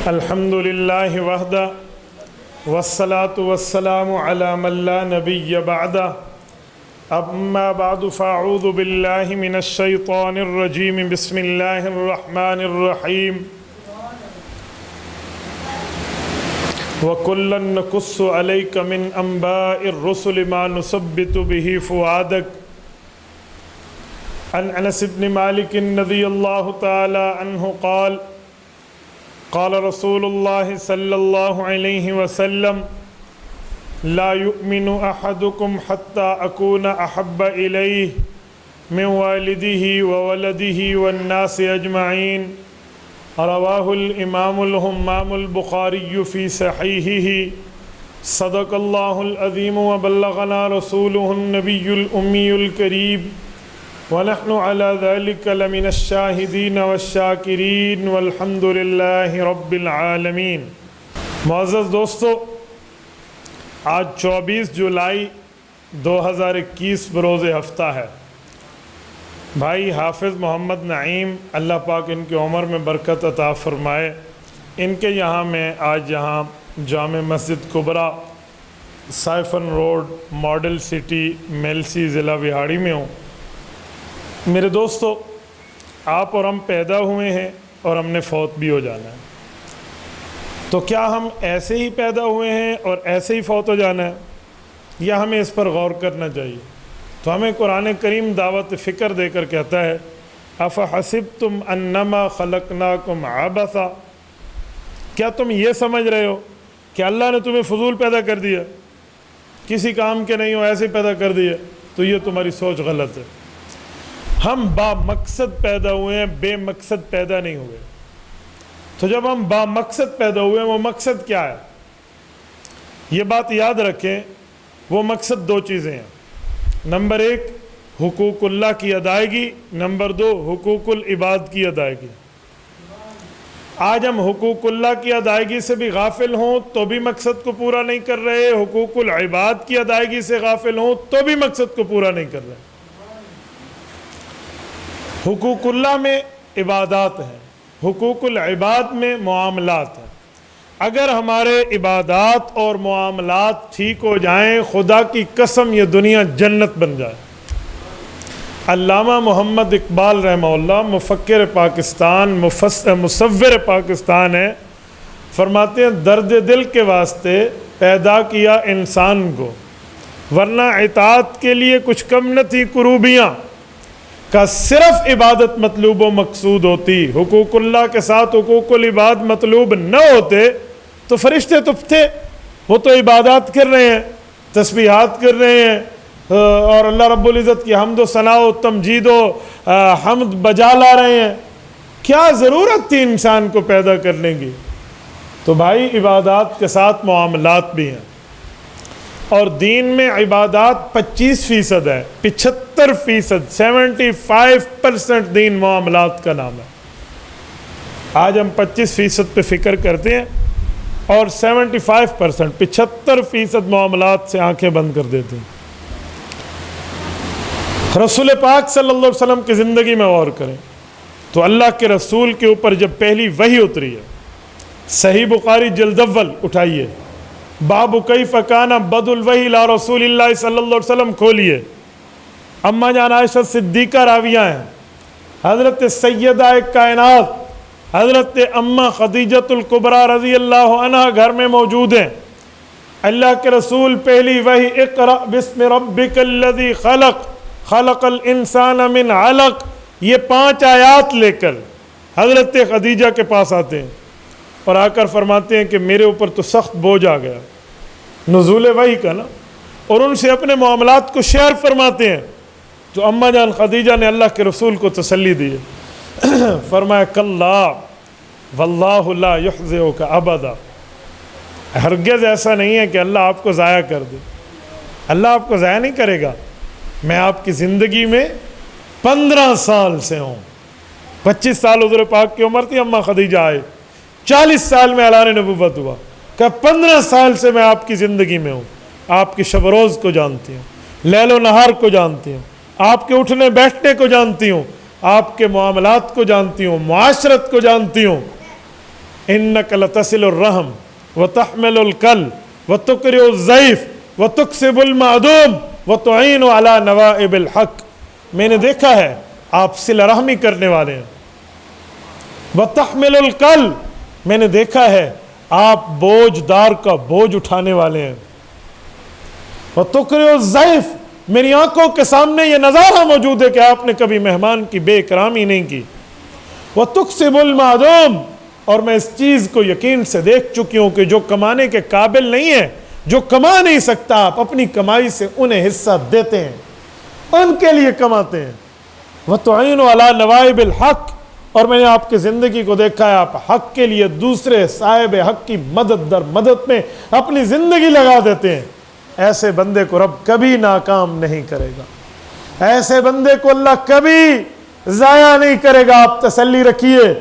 الحمد للہ وحدہ والصلاة والسلام علی من لا نبی بعدہ اما بعد فاعوذ باللہ من الشیطان الرجیم بسم اللہ الرحمن الرحیم وَكُلًّا نَقُصُّ عَلَيْكَ مِنْ أَنْبَاءِ الرُّسُلِ مَا نُثَبِّتُ بِهِ فُؤَادَكَ عن انس بن مالك رضی اللہ تعالی عنہ قال قال رسول اللہ صلی اللہ علیہ وسلم لا يؤمن احدكم حتى اكون احب الیہ من والدہ وولدہ والناس اجمعین رواہ الامام الہمام البخاری فی صحیحہ صدق اللہ العظیم وبلغنا رسولہ النبی الامی الکریم وَنَحْنُ عَلَى ذَلِكَ لَمِنَ الشَّاهِدِينَ وَالشَّاكِرِينَ وَالْحَمْدُ لِلَّهِ رَبِّ الْعَالَمِينَ۔ معزز دوستو، آج 24 جولائی 2021 بروز ہفتہ ہے۔ بھائی حافظ محمد نعیم، اللہ پاک ان کی عمر میں برکت عطا فرمائے، ان کے یہاں میں آج یہاں جامع مسجد Kubra siphon road model city Mailsi ضلع وہاڑی میں ہوں۔ میرے دوستو، آپ اور ہم پیدا ہوئے ہیں اور ہم نے فوت بھی ہو جانا ہے، تو کیا ہم ایسے ہی پیدا ہوئے ہیں اور ایسے ہی فوت ہو جانا ہے، یا ہمیں اس پر غور کرنا چاہیے؟ تو ہمیں قرآن کریم دعوت فکر دے کر کہتا ہے افحسبتم انما خلقناکم عبثا، کیا تم یہ سمجھ رہے ہو کہ اللہ نے تمہیں فضول پیدا کر دیا، کسی کام کے نہیں ہو ایسے پیدا کر دیا؟ تو یہ تمہاری سوچ غلط ہے۔ ہم با مقصد پیدا ہوئے ہیں، بے مقصد پیدا نہیں ہوئے۔ تو جب ہم با مقصد پیدا ہوئے ہیں، وہ مقصد کیا ہے؟ یہ بات یاد رکھیں، وہ مقصد دو چیزیں ہیں۔ نمبر 1 حقوق اللہ کی ادائیگی، نمبر 2 حقوق العباد کی ادائیگی۔ آج ہم حقوق اللہ کی ادائیگی سے بھی غافل ہوں تو بھی مقصد کو پورا نہیں کر رہے، حقوق العباد کی ادائیگی سے غافل ہوں تو بھی مقصد کو پورا نہیں کر رہے۔ حقوق اللہ میں عبادات ہیں، حقوق العباد میں معاملات ہیں۔ اگر ہمارے عبادات اور معاملات ٹھیک ہو جائیں، خدا کی قسم یہ دنیا جنت بن جائے۔ علامہ محمد اقبال رحمہ اللہ، مفکر پاکستان، مصور پاکستان ہے، فرماتے ہیں درد دل کے واسطے پیدا کیا انسان کو، ورنہ اطاعت کے لیے کچھ کم نہ تھی کروبیاں، کا صرف عبادت مطلوب و مقصود ہوتی۔ حقوق اللہ کے ساتھ حقوق العباد مطلوب نہ ہوتے تو فرشتے تو تھے، وہ تو عبادات کر رہے ہیں، تسبیحات کر رہے ہیں، اور اللہ رب العزت کی حمد و ثنا و تمجید و حمد بجا لا رہے ہیں۔ کیا ضرورت تھی انسان کو پیدا کرنے کی؟ تو بھائی عبادات کے ساتھ معاملات بھی ہیں، اور دین میں عبادات 25% ہے، 75%، 75% دین معاملات کا نام ہے۔ آج ہم 25% پہ فکر کرتے ہیں اور 75%، 75% معاملات سے آنکھیں بند کر دیتے ہیں۔ رسول پاک صلی اللہ علیہ وسلم کی زندگی میں غور کریں تو اللہ کے رسول کے اوپر جب پہلی وحی اتری ہے، صحیح بخاری جلد اول اٹھائیے، باب کیف کان بدء الوحی الی رسول اللہ صلی اللہ علیہ وسلم کھولیے، اما جان عائشہ صدیقہ راویہ ہیں، حضرت سیدہ کائنات حضرت اما خدیجۃ الکبریٰ رضی اللہ عنہ گھر میں موجود ہیں۔ اللہ کے رسول پہلی وحی اقرأ بسم ربک الذی خلق خلق الانسان من علق، یہ 5 آیات لے کر حضرت خدیجہ کے پاس آتے ہیں اور آ کر فرماتے ہیں کہ میرے اوپر تو سخت بوجھ آ گیا، نزول وحی کا نا، اور ان سے اپنے معاملات کو شیئر فرماتے ہیں۔ تو اماں جان خدیجہ نے اللہ کے رسول کو تسلی دی، فرمایا کلا واللہ لا یحزئک ابدا، ہرگز ایسا نہیں ہے کہ اللہ آپ کو ضائع کر دے، اللہ آپ کو ضائع نہیں کرے گا۔ میں آپ کی زندگی میں 15 سال سے ہوں، 25 سال حضور پاک کی عمر تھی، اماں خدیجہ آئے، 40 سال میں اعلان نبوت ہوا، کہ 15 سال سے میں آپ کی زندگی میں ہوں، آپ کی شب روز کو جانتی ہوں، لیل و نہار کو جانتی ہوں، آپ کے اٹھنے بیٹھنے کو جانتی ہوں، آپ کے معاملات کو جانتی ہوں، معاشرت کو جانتی ہوں۔ انک لتصل الرحم وتحمل الکل وتقرئ الضیف وتکسب المعدوم وتعین علی نوائب الحق، میں نے دیکھا ہے آپ صلہ رحمی کرنے والے ہیں۔ وتحمل الکل، میں نے دیکھا ہے آپ بوجھ دار کا بوجھ اٹھانے والے ہیں۔ وتقرئ الضیف، میری آنکھوں کے سامنے یہ نظارہ موجود ہے کہ آپ نے کبھی مہمان کی بے اکرامی نہیں کی۔ وتکسب المعدوم، اور میں اس چیز کو یقین سے دیکھ چکی ہوں کہ جو کمانے کے قابل نہیں ہے، جو کما نہیں سکتا، آپ اپنی کمائی سے انہیں حصہ دیتے ہیں، ان کے لیے کماتے ہیں۔ وتعین علی نوائب الحق، اور میں نے آپ کی زندگی کو دیکھا ہے آپ حق کے لیے دوسرے صاحب حق کی مدد در مدد میں اپنی زندگی لگا دیتے ہیں۔ ایسے بندے کو رب کبھی ناکام نہیں کرے گا، ایسے بندے کو اللہ کبھی ضائع نہیں کرے گا۔ آپ تسلی رکھیے،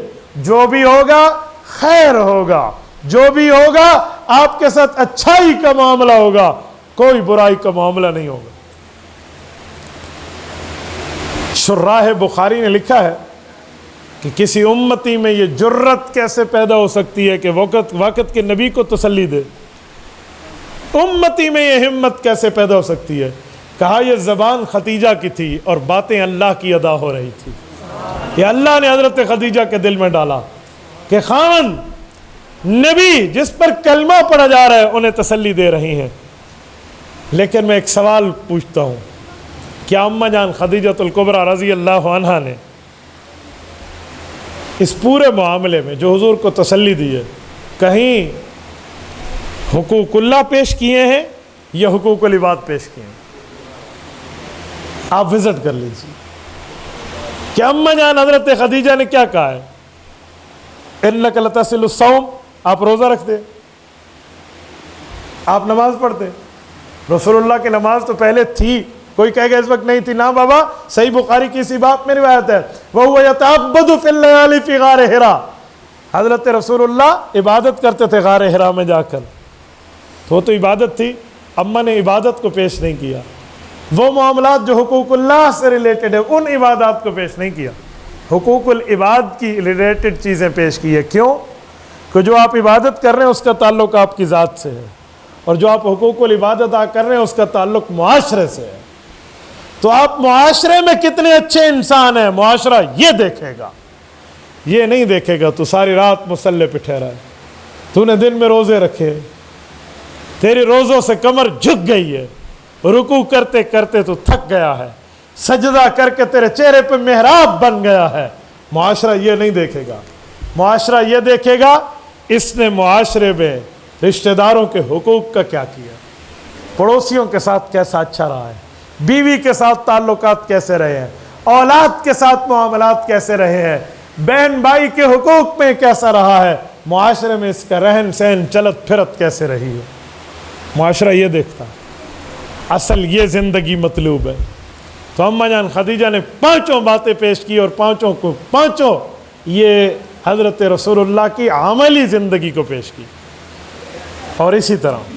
جو بھی ہوگا خیر ہوگا، جو بھی ہوگا آپ کے ساتھ اچھائی کا معاملہ ہوگا، کوئی برائی کا معاملہ نہیں ہوگا۔ شراح بخاری نے لکھا ہے کہ کسی امتی میں یہ جرت کیسے پیدا ہو سکتی ہے کہ وقت کے نبی کو تسلی دے، امتی میں یہ ہمت کیسے پیدا ہو سکتی ہے؟ کہا یہ زبان خدیجہ کی تھی اور باتیں اللہ کی ادا ہو رہی تھی۔ یہ اللہ نے حضرت خدیجہ کے دل میں ڈالا کہ خاوند نبی جس پر کلمہ پڑھا جا رہا ہے انہیں تسلی دے رہی ہیں۔ لیکن میں ایک سوال پوچھتا ہوں، کیا اماں جان خدیجۃ الکبریٰ رضی اللہ عنہا نے اس پورے معاملے میں جو حضور کو تسلی دی ہے کہیں حقوق اللہ پیش کیے ہیں یا حقوق العباد پیش کیے ہیں؟ آپ وزٹ کر لیجیے کہ اماں جان حضرت خدیجہ نے کیا کہا ہے؟ انک لتصل الصوم، آپ روزہ رکھتے، آپ نماز پڑھتے، رسول اللہ کی نماز تو پہلے تھی، کوئی کہے گا اس وقت نہیں تھی، نا بابا، صحیح بخاری کی اسی باب میں روایت ہے وَهُوَ يَتَعَبَّدُ فِي اللَّيَالِ فِي غَارِ حِرَا، حضرت رسول اللہ عبادت کرتے تھے غار حرا میں جا کر، تو عبادت تھی، اماں نے عبادت کو پیش نہیں کیا، وہ معاملات جو حقوق اللہ سے ریلیٹڈ ہے ان عبادات کو پیش نہیں کیا، حقوق العباد کی ریلیٹڈ چیزیں پیش کی ہے۔ کیوں؟ کہ جو آپ عبادت کر رہے ہیں اس کا تعلق آپ کی ذات سے ہے، اور جو آپ حقوق العباد ادا کر رہے ہیں اس کا تعلق معاشرے سے ہے۔ تو آپ معاشرے میں کتنے اچھے انسان ہیں معاشرہ یہ دیکھے گا، یہ نہیں دیکھے گا تو ساری رات مصلی پہ ٹھہرا ہے، تو نے دن میں روزے رکھے، تیری روزوں سے کمر جھک گئی ہے، رکوع کرتے کرتے تو تھک گیا ہے، سجدہ کر کے تیرے چہرے پہ محراب بن گیا ہے، معاشرہ یہ نہیں دیکھے گا۔ معاشرہ یہ دیکھے گا اس نے معاشرے میں رشتہ داروں کے حقوق کا کیا کیا، پڑوسیوں کے ساتھ کیسا اچھا رہا ہے، بیوی کے ساتھ تعلقات کیسے رہے ہیں، اولاد کے ساتھ معاملات کیسے رہے ہیں، بہن بھائی کے حقوق میں کیسا رہا ہے، معاشرے میں اس کا رہن سہن چلت پھرت کیسے رہی ہے، معاشرہ یہ دیکھتا ہے۔ اصل یہ زندگی مطلوب ہے۔ تو اماں جان خدیجہ نے پانچوں باتیں پیش کی اور پانچوں یہ حضرت رسول اللہ کی عملی زندگی کو پیش کی۔ اور اسی طرح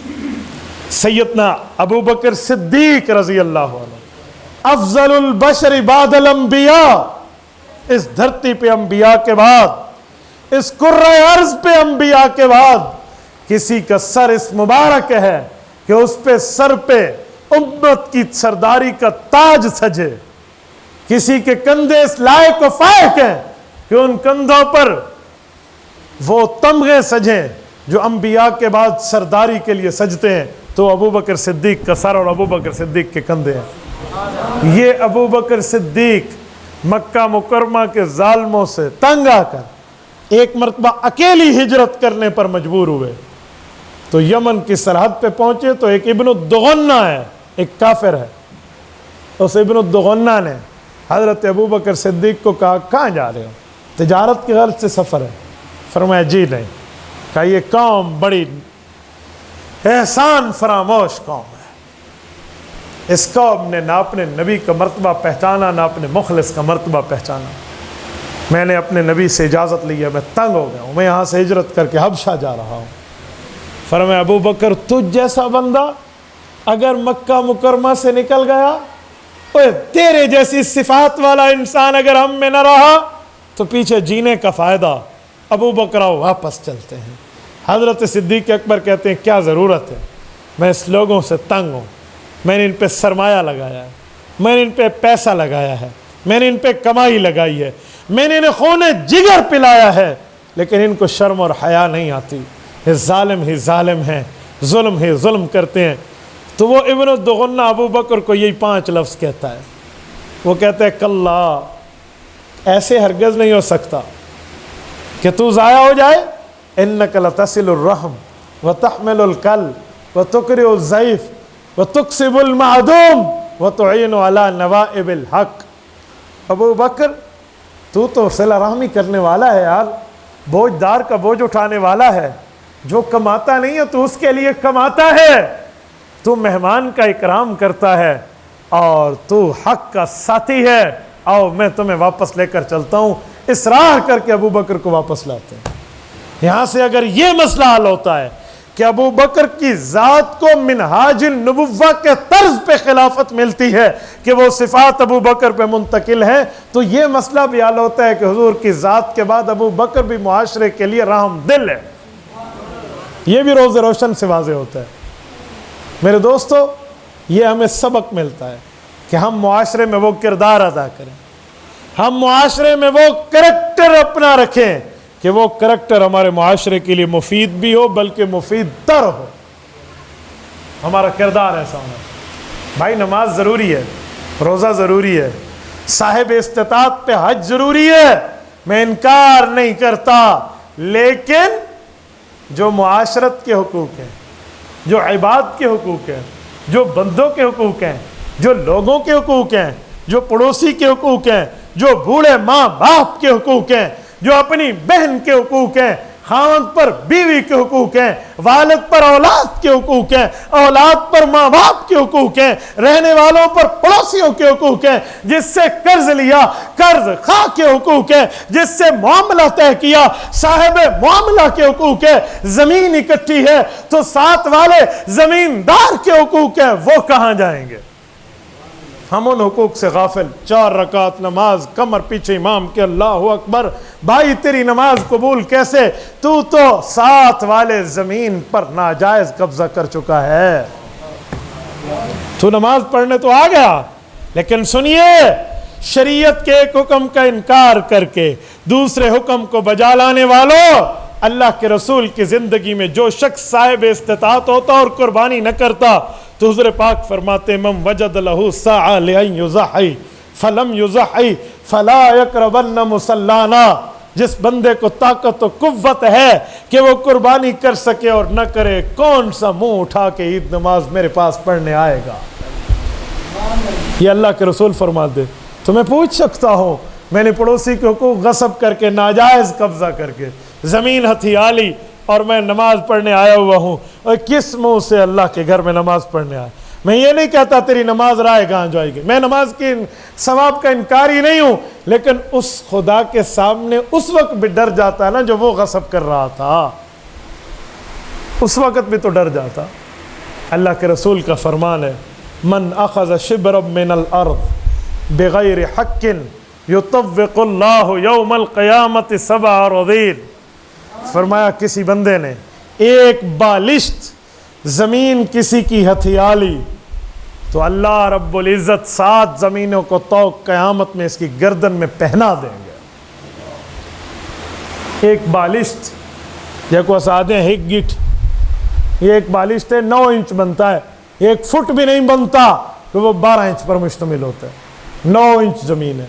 سیدنا ابو بکر صدیق رضی اللہ عنہ، افضل البشر بعد الانبیاء، اس دھرتی پہ انبیاء کے بعد، اس کرۂ ارض پہ انبیاء کے بعد کسی کا سر اس مبارک ہے کہ اس پہ سر پہ امت کی سرداری کا تاج سجے، کسی کے کندھے اس لائق و فائق ہیں کہ ان کندھوں پر وہ تمغے سجیں جو انبیاء کے بعد سرداری کے لیے سجتے ہیں، تو ابو بکر صدیق کا سر اور ابو بکر صدیق کے کندھے ہیں۔ یہ ابو بکر صدیق مکہ مکرمہ کے ظالموں سے تنگ آ کر ایک مرتبہ اکیلی ہجرت کرنے پر مجبور ہوئے، تو یمن کی سرحد پہ پہنچے تو ایک ابن الدغنہ ہے، ایک کافر ہے، اس ابن الدغنہ نے حضرت ابو بکر صدیق کو کہا کہاں جا رہے ہو؟ تجارت کی غرض سے سفر ہے۔ فرمایا جی نہیں۔ کہا یہ قوم بڑی احسان فراموش قوم ہے، اس قوم نے نہ اپنے نبی کا مرتبہ پہچانا نہ اپنے مخلص کا مرتبہ پہچانا، میں نے اپنے نبی سے اجازت لی ہے، میں تنگ ہو گیا ہوں، میں یہاں سے ہجرت کر کے حبشہ جا رہا ہوں۔ فرمایا ابو بکر تجھ جیسا بندہ اگر مکہ مکرمہ سے نکل گیا، اوے تیرے جیسی صفات والا انسان اگر ہم میں نہ رہا تو پیچھے جینے کا فائدہ، ابو بکر واپس چلتے ہیں۔ حضرت صدیق اکبر کہتے ہیں کیا ضرورت ہے، میں اس لوگوں سے تنگ ہوں، میں نے ان پہ سرمایہ لگایا ہے، میں نے ان پہ پیسہ لگایا ہے، میں نے ان پہ کمائی لگائی ہے، میں نے انہیں خون جگر پلایا ہے، لیکن ان کو شرم اور حیا نہیں آتی، یہ ظالم ہی ظالم ہیں، ظلم ہی ظلم کرتے ہیں۔ تو وہ ابن الدغنہ ابو بکر کو یہی 5 لفظ کہتا ہے، وہ کہتا ہے کلا، ایسے ہرگز نہیں ہو سکتا کہ تو ضائع ہو جائے، انک لتصل الرحم وتحمل الکل وتقرئ الضیف وتکسب المعدوم وتعین علی نوائب الحق۔ ابو بکر تو صلہ رحمی کرنے والا ہے یار، بوجھ دار کا بوجھ اٹھانے والا ہے، جو کماتا نہیں ہے تو اس کے لیے کماتا ہے، تو مہمان کا اکرام کرتا ہے اور تو حق کا ساتھی ہے، آؤ میں تمہیں واپس لے کر چلتا ہوں۔ اصرار کر کے ابو بکر کو واپس لاتے ہیں۔ یہاں سے اگر یہ مسئلہ حل ہوتا ہے کہ ابو بکر کی ذات کو منہاج النبوہ کے طرز پہ خلافت ملتی ہے کہ وہ صفات ابو بکر پہ منتقل ہیں، تو یہ مسئلہ بھی حل ہوتا ہے کہ حضور کی ذات کے بعد ابو بکر بھی معاشرے کے لیے رحم دل ہے۔ یہ بھی روز روشن سے واضح ہوتا ہے۔ میرے دوستو، یہ ہمیں سبق ملتا ہے کہ ہم معاشرے میں وہ کردار ادا کریں، ہم معاشرے میں وہ کریکٹر اپنا رکھیں کہ وہ کریکٹر ہمارے معاشرے کے لیے مفید بھی ہو بلکہ مفید تر ہو۔ ہمارا کردار ایسا ہونا۔ بھائی نماز ضروری ہے، روزہ ضروری ہے، صاحب استطاعت پہ حج ضروری ہے، میں انکار نہیں کرتا، لیکن جو معاشرت کے حقوق ہیں، جو عباد کے حقوق ہیں، جو بندوں کے حقوق ہیں، جو لوگوں کے حقوق ہیں، جو پڑوسی کے حقوق ہیں، جو بوڑھے ماں باپ کے حقوق ہیں، جو اپنی بہن کے حقوق ہیں، خاوند پر بیوی کے حقوق ہیں، والد پر اولاد کے حقوق ہیں، اولاد پر ماں باپ کے حقوق ہیں، رہنے والوں پر پڑوسیوں کے حقوق ہیں، جس سے قرض لیا قرض خواہ کے حقوق ہیں، جس سے معاملہ طے کیا صاحب معاملہ کے حقوق ہے، زمین اکٹھی ہے تو ساتھ والے زمیندار کے حقوق ہیں، وہ کہاں جائیں گے؟ ہم ان حقوق سے غافل، 4 رکعت نماز، کمر پیچھے امام کے، اللہ اکبر، بھائی تیری نماز قبول کیسے؟ تو ساتھ والے زمین پر ناجائز قبضہ کر چکا ہے۔ تو نماز پڑھنے تو آ گیا، لیکن سنیے، شریعت کے ایک حکم کا انکار کر کے دوسرے حکم کو بجا لانے والوں، اللہ کے رسول کی زندگی میں جو شخص صاحب استطاعت ہوتا اور قربانی نہ کرتا، تو حضور پاک فرماتے من وجد لہ ساعۃ لأن یضحی فلم یضحی فلا یقربن مصلانا، جس بندے کو طاقت و قوت ہے کہ وہ قربانی کر سکے اور نہ کرے، کون سا منہ اٹھا کے عید نماز میرے پاس پڑھنے آئے گا؟ یہ اللہ کے رسول فرماتے۔ تو میں پوچھ سکتا ہوں، میں نے پڑوسی کے حقوق غصب کر کے، ناجائز قبضہ کر کے، زمین ہتھیا لی اور میں نماز پڑھنے آیا ہوا ہوں، اور کس منہ سے اللہ کے گھر میں نماز پڑھنے آیا؟ میں یہ نہیں کہتا تیری نماز رائے کہاں جائے گی، میں نماز کی ثواب کا انکاری نہیں ہوں، لیکن اس خدا کے سامنے اس وقت بھی ڈر جاتا ہے نا جو وہ غصب کر رہا تھا، اس وقت بھی تو ڈر جاتا۔ اللہ کے رسول کا فرمان ہے، من اخذ شبرا من الارض بغیر حق یطوق اللہ یوم القیامت 7 اراضین۔ فرمایا کسی بندے نے ایک بالشت زمین کسی کی ہتھیا لی تو اللہ رب العزت 7 زمینوں کو طوق قیامت میں اس کی گردن میں پہنا دیں گے۔ ایک بالشت جیکو سادے ہیں ایک گٹ، یہ ایک بالشت ہے 9 انچ بنتا ہے، 1 فٹ بھی نہیں بنتا کہ وہ 12 انچ پر مشتمل ہوتا ہے، 9 انچ زمین ہے۔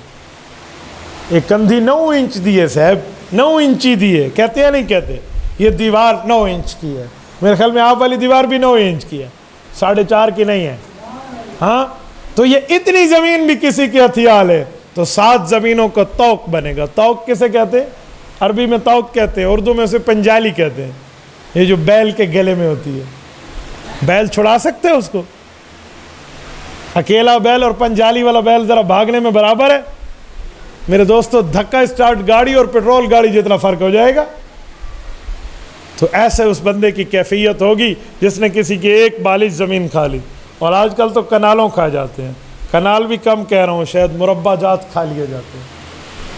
ایک کندھی 9 انچ دی ہے صاحب، 9 انچی دی ہے، کہتے ہیں نہیں کہتے؟ یہ دیوار 9 انچ کی ہے، میرے خیال میں آپ والی دیوار بھی 9 انچ کی ہے، 4.5 کی نہیں ہے۔ ہاں تو یہ اتنی زمین بھی کسی کی ہتھیال ہے تو 7 زمینوں کا طوق بنے گا۔ طوق کسے کہتے ہیں؟ عربی میں طوق کہتے ہیں، اردو میں اسے پنجالی کہتے ہیں، یہ جو بیل کے گلے میں ہوتی ہے۔ بیل چھڑا سکتے ہیں اس کو؟ اکیلا بیل اور پنجالی والا بیل ذرا بھاگنے میں برابر ہے؟ میرے دوستو دھکا اسٹارٹ گاڑی اور پیٹرول گاڑی جتنا فرق ہو جائے گا۔ تو ایسے اس بندے کی کیفیت ہوگی جس نے کسی کی ایک بالش زمین کھا لی، اور آج کل تو کنالوں کھا جاتے ہیں، کنال بھی کم کہہ رہا ہوں، شاید مربع جات کھا لیے جاتے ہیں،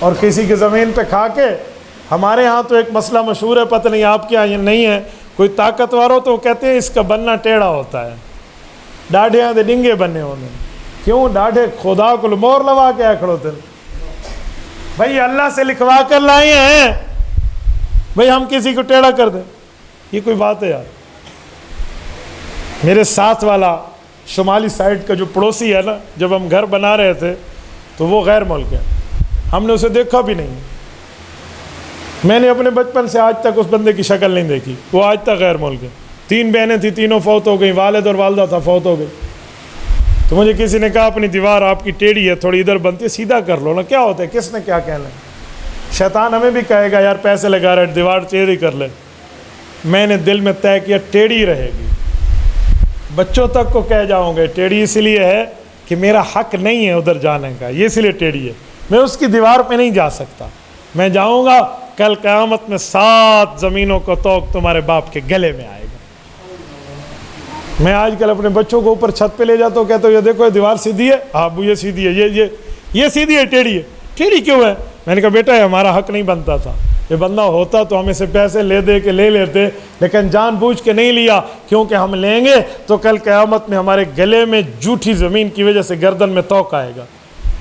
اور کسی کی زمین پہ کھا کے ہمارے ہاں تو ایک مسئلہ مشہور ہے، پتہ نہیں آپ کے یہاں نہیں ہے، کوئی طاقتور ہو تو وہ کہتے ہیں اس کا بننا ٹیڑھا ہوتا ہے، ڈاڑھیاں دے ڈنگے بننے ہونے، کیوں ڈاڑھے خدا کو مور لوا کے کھڑو تھے، بھائی اللہ سے لکھوا کر لائے ہیں، بھائی ہم کسی کو ٹیڑھا کر دیں، یہ کوئی بات ہے یار؟ میرے ساتھ والا شمالی سائڈ کا جو پڑوسی ہے نا، جب ہم گھر بنا رہے تھے تو وہ غیر ملک ہے، ہم نے اسے دیکھا بھی نہیں، میں نے اپنے بچپن سے آج تک اس بندے کی شکل نہیں دیکھی، وہ آج تک غیر ملک ہے، 3 بہنیں تھیں، تینوں فوت ہو گئیں، والد اور والدہ تھا، فوت ہو گئی، تو مجھے کسی نے کہا اپنی دیوار آپ کی ٹیڑھی ہے، تھوڑی ادھر بنتی ہے، سیدھا کر لو نا، کیا ہوتا ہے، کس نے کیا کہنا ہے؟ شیطان ہمیں بھی کہے گا یار پیسے لگا رہے دیوار ٹیڑھی کر لے، میں نے دل میں طے کیا ٹیڑھی رہے گی، بچوں تک کو کہہ جاؤں گے ٹیڑھی اس لیے ہے کہ میرا حق نہیں ہے ادھر جانے کا، یہ اس لیے ٹیڑھی ہے، میں اس کی دیوار پہ نہیں جا سکتا، میں جاؤں گا کل قیامت میں 7 زمینوں کو توق تمہارے باپ کے گلے میں آئے گا۔ میں آج کل اپنے بچوں کو اوپر چھت پہ لے جاتا ہوں، کہتا ہوں یہ دیکھو یہ دیوار سیدھی ہے، ابو یہ سیدھی ہے، یہ سیدھی ہے، ٹیڑھی ہے، ٹیڑھی کیوں ہے؟ میں نے کہا بیٹا یہ ہمارا حق نہیں بنتا تھا، یہ بندہ ہوتا تو ہمیں سے پیسے لے دے کے لے لیتے، لیکن جان بوجھ کے نہیں لیا، کیونکہ ہم لیں گے تو کل قیامت میں ہمارے گلے میں جھوٹی زمین کی وجہ سے گردن میں توق آئے گا۔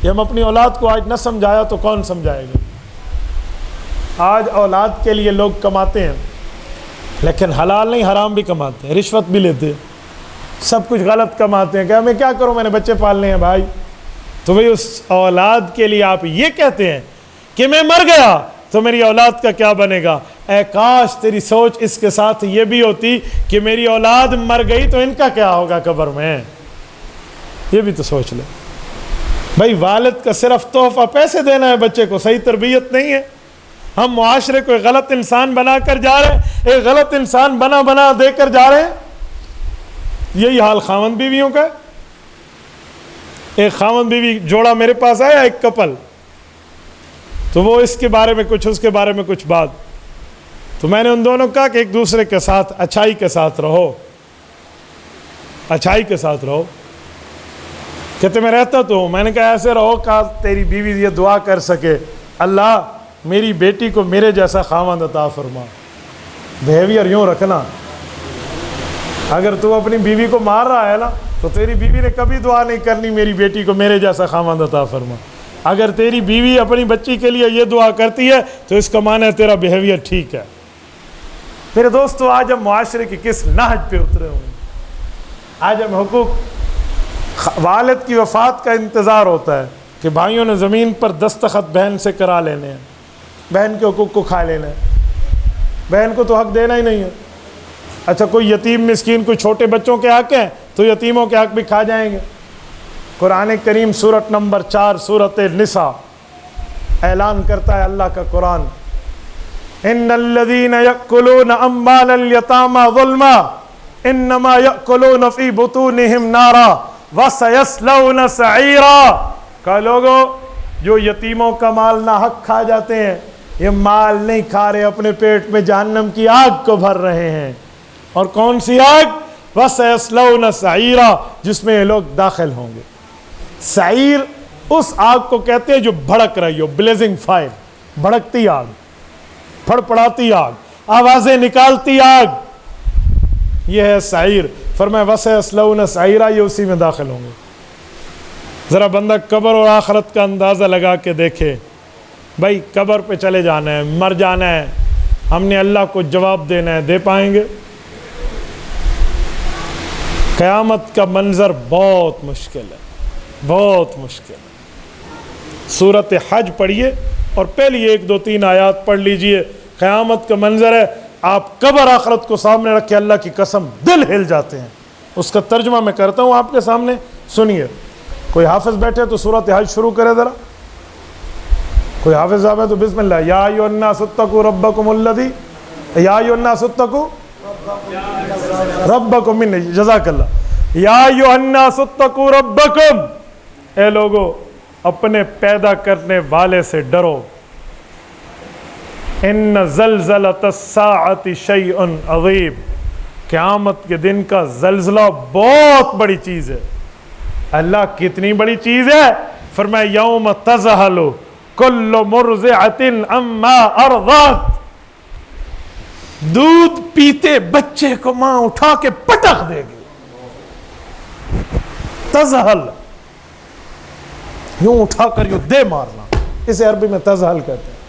یہ ہم اپنی اولاد کو آج نہ سمجھایا تو کون سمجھائے گا؟ آج اولاد کے لیے لوگ کماتے ہیں، لیکن حلال نہیں حرام بھی کماتے ہیں، رشوت بھی لیتے ہیں، سب کچھ غلط کماتے ہیں، کہ میں کیا کروں، میں نے بچے پالنے ہیں بھائی، تو بھائی اس اولاد کے لیے آپ یہ کہتے ہیں کہ میں مر گیا تو میری اولاد کا کیا بنے گا؟ اے کاش تیری سوچ اس کے ساتھ یہ بھی ہوتی کہ میری اولاد مر گئی تو ان کا کیا ہوگا قبر میں، یہ بھی تو سوچ لے بھائی۔ والد کا صرف تحفہ پیسے دینا ہے بچے کو، صحیح تربیت نہیں ہے۔ ہم معاشرے کو ایک غلط انسان بنا کر جا رہے ہیں، ایک غلط انسان بنا دے کر جا رہے ہیں۔ یہی حال خاوند بیویوں کا ہے۔ ایک خاوند بیوی جوڑا میرے پاس آیا، ایک کپل، تو وہ اس کے بارے میں کچھ، اس کے بارے میں کچھ بات، تو میں نے ان دونوں کہا کہ ایک دوسرے کے ساتھ اچھائی کے ساتھ رہو، اچھائی کے ساتھ رہو۔ کہتے میں رہتا تو ہوں، میں نے کہا ایسے رہو کہ تیری بیوی یہ دعا کر سکے، اللہ میری بیٹی کو میرے جیسا خاوند عطا فرما۔ بیہیویئر یوں رکھنا، اگر تو اپنی بیوی کو مار رہا ہے نا تو تیری بیوی نے کبھی دعا نہیں کرنی میری بیٹی کو میرے جیسا خاوند عطا فرما۔ اگر تیری بیوی اپنی بچی کے لیے یہ دعا کرتی ہے تو اس کا معنی ہے تیرا بیہیویئر ٹھیک ہے۔ میرے دوستو آج ہم معاشرے کی کس نہج پہ اترے ہوئے ہیں؟ آج ہم حقوق، والد کی وفات کا انتظار ہوتا ہے کہ بھائیوں نے زمین پر دستخط بہن سے کرا لینے ہیں، بہن کے حقوق کو کھا لینا ہے، بہن کو تو حق دینا ہی نہیں ہے۔ اچھا کوئی یتیم مسکین، کوئی چھوٹے بچوں کے حق ہیں تو یتیموں کے حق بھی کھا جائیں گے۔ قرآن کریم سورت نمبر 4 سورت نساء اعلان کرتا ہے اللہ کا قرآن، ان الذین یأکلون اموال الیتامی ظلما انما یأکلون فی بطونہم نارا وسیصلون سعیرا۔ کہ لوگو جو یتیموں کا مال ناحق کھا جاتے ہیں، یہ مال نہیں کھا رہے، اپنے پیٹ میں جہنم کی آگ کو بھر رہے ہیں۔ اور کون سی آگ؟ وَسَيَصْلَوْنَ سَعِيرًا، جس میں یہ لوگ داخل ہوں گے۔ سعیر اس آگ کو کہتے ہیں جو بھڑک رہی ہو، بلیزنگ فائر، بھڑکتی آگ، پھڑ پڑاتی آگ، آوازیں نکالتی آگ، یہ ہے سعیر۔ فرمایا وَسَيَصْلَوْنَ سَعِيرًا، یہ اسی میں داخل ہوں گے۔ ذرا بندہ قبر اور آخرت کا اندازہ لگا کے دیکھے، بھائی قبر پہ چلے جانا ہے، مر جانا ہے، ہم نے اللہ کو جواب دینا ہے، دے پائیں گے؟ قیامت کا منظر بہت مشکل ہے، بہت مشکل ہے۔ سورت حج پڑھیے اور پہلی 1 2 3 آیات پڑھ لیجئے، قیامت کا منظر ہے، آپ قبر آخرت کو سامنے رکھ کے اللہ کی قسم دل ہل جاتے ہیں۔ اس کا ترجمہ میں کرتا ہوں آپ کے سامنے، سنیے۔ کوئی حافظ بیٹھے تو سورت حج شروع کرے ذرا، کوئی حافظ صاحب ہے تو بسم اللہ۔ یا ایھا الناس اتقوا ربکم الذی، یا ایھا الناس اتقوا ربکم من، جزاک اللہ۔ یا ایھا الناس اتقوا ربکم، اے لوگو اپنے پیدا کرنے والے سے ڈرو۔ ان زلزلۃ الساعۃ شیء عظیم، قیامت کے دن کا زلزلہ بہت بڑی چیز ہے۔ اللہ کتنی بڑی چیز ہے؟ فرمایا یوم تذہل کل مرضعۃ عما ارضعت، دودھ پیتے بچے کو ماں اٹھا کے پٹک دے گی. تزحل، یوں اٹھا کر یوں دے مارنا، اسے عربی میں تزحل کہتے ہیں.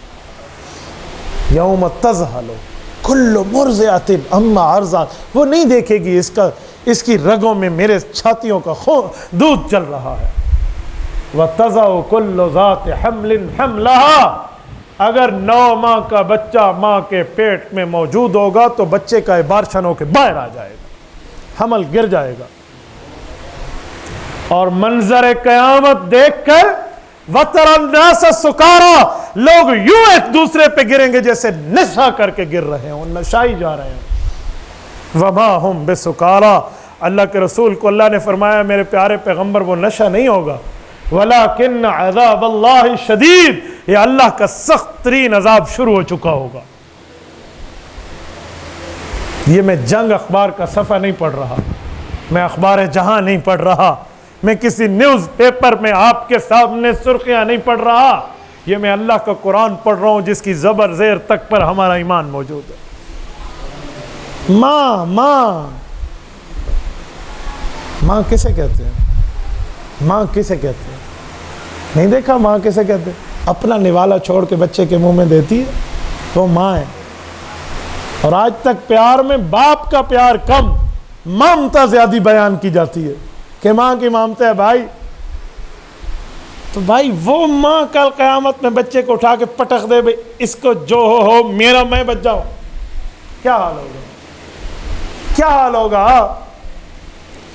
یوم تزحل کل مرضعۃ عما ارضعت، وہ نہیں دیکھے گی اس کی رگوں میں میرے چھاتیوں کا دودھ چل رہا ہے. وَتَضَعُ كُلُّ ذَاتِ حَمْلٍ حَمْلَهَا، اگر 9 ماہ کا بچہ ماں کے پیٹ میں موجود ہوگا تو بچے کا ابارشن ہو کے باہر آ جائے گا، حمل گر جائے گا. اور منظر قیامت دیکھ کر وَتَرَى النَّاسَ سُكَارَىٰ، لوگ یوں ایک دوسرے پہ گریں گے جیسے نشہ کر کے گر رہے ہیں، نشائی جا رہے ہیں. وَمَا هُمْ بِسُكَارَىٰ، اللہ کے رسول کو اللہ نے فرمایا میرے پیارے پیغمبر وہ نشہ نہیں ہوگا. وَلَكِنَّ عَذَابَ اللَّهِ شَدِيدٌ، یہ اللہ کا سخت ترین عذاب شروع ہو چکا ہوگا. یہ میں جنگ اخبار کا صفحہ نہیں پڑھ رہا، میں اخبار جہاں نہیں پڑھ رہا، میں کسی نیوز پیپر میں آپ کے سامنے سرخیاں نہیں پڑھ رہا، یہ میں اللہ کا قرآن پڑھ رہا ہوں جس کی زبر زیر تک پر ہمارا ایمان موجود ہے. ماں ماں ماں کسے کہتے ہیں؟ ماں کسے کہتے ہیں؟ نہیں دیکھا ماں کسے کہتے ہیں؟ اپنا نوالا چھوڑ کے بچے کے منہ میں دیتی ہے وہ ماں ہے. اور آج تک پیار میں باپ کا پیار کم، ممتا زیادہ بیان کی جاتی ہے کہ ماں کی ممتا ہے بھائی. تو بھائی وہ ماں کل قیامت میں بچے کو اٹھا کے پٹک دے بھائی اس کو جو ہو میرا میں بچ جاؤں، کیا حال ہوگا؟ کیا حال ہوگا؟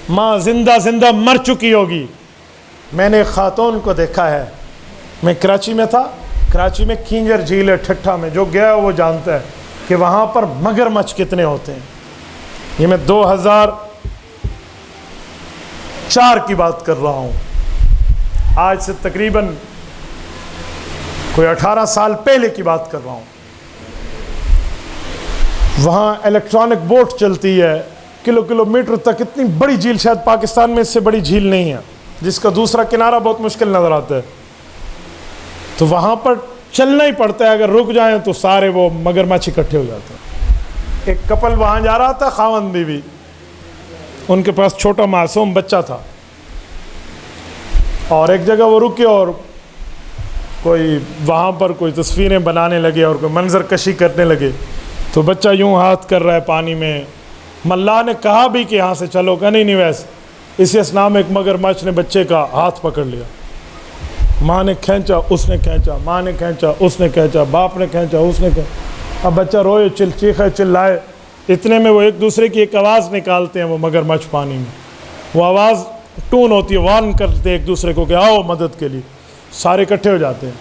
ماں زندہ مر چکی ہوگی. میں نے ایک خاتون کو دیکھا ہے، میں کراچی میں تھا، کراچی میں کھینجر جھیل ہے ٹھٹھا میں، جو گیا وہ جانتا ہے کہ وہاں پر مگرمچھ کتنے ہوتے ہیں. یہ میں 2004 کی بات کر رہا ہوں، آج سے تقریباً کوئی 18 سال پہلے کی بات کر رہا ہوں. وہاں الیکٹرانک بوٹ چلتی ہے کلومیٹر تک، اتنی بڑی جھیل شاید پاکستان میں اس سے بڑی جھیل نہیں ہے، جس کا دوسرا کنارہ بہت مشکل نظر آتا ہے. تو وہاں پر چلنا ہی پڑتا ہے، اگر رک جائیں تو سارے وہ مگرمچھ اکٹھے ہو جاتے ہیں. ایک کپل وہاں جا رہا تھا، خاوند بیوی، ان کے پاس چھوٹا معصوم بچہ تھا، اور ایک جگہ وہ رکے اور کوئی وہاں پر کوئی تصویریں بنانے لگے اور کوئی منظر کشی کرنے لگے. تو بچہ یوں ہاتھ کر رہا ہے پانی میں. ملا نے کہا بھی کہ یہاں سے چلو، کہ نہیں ویسے. اسی اسنا میں ایک مگرمچھ نے بچے کا ہاتھ پکڑ لیا. ماں نے کھینچا، اس نے کھینچا، ماں نے کھینچا، اس نے کھینچا، باپ نے کھینچا، اس نے کھینچا. اب بچہ روئے، چیخے، چلائے. اتنے میں وہ ایک دوسرے کی ایک آواز نکالتے ہیں، وہ مگرمچھ پانی میں. وہ آواز ٹون ہوتی ہے، وارن کرتے ایک دوسرے کو کہ آؤ مدد کے لیے. سارے اکٹھے ہو جاتے ہیں.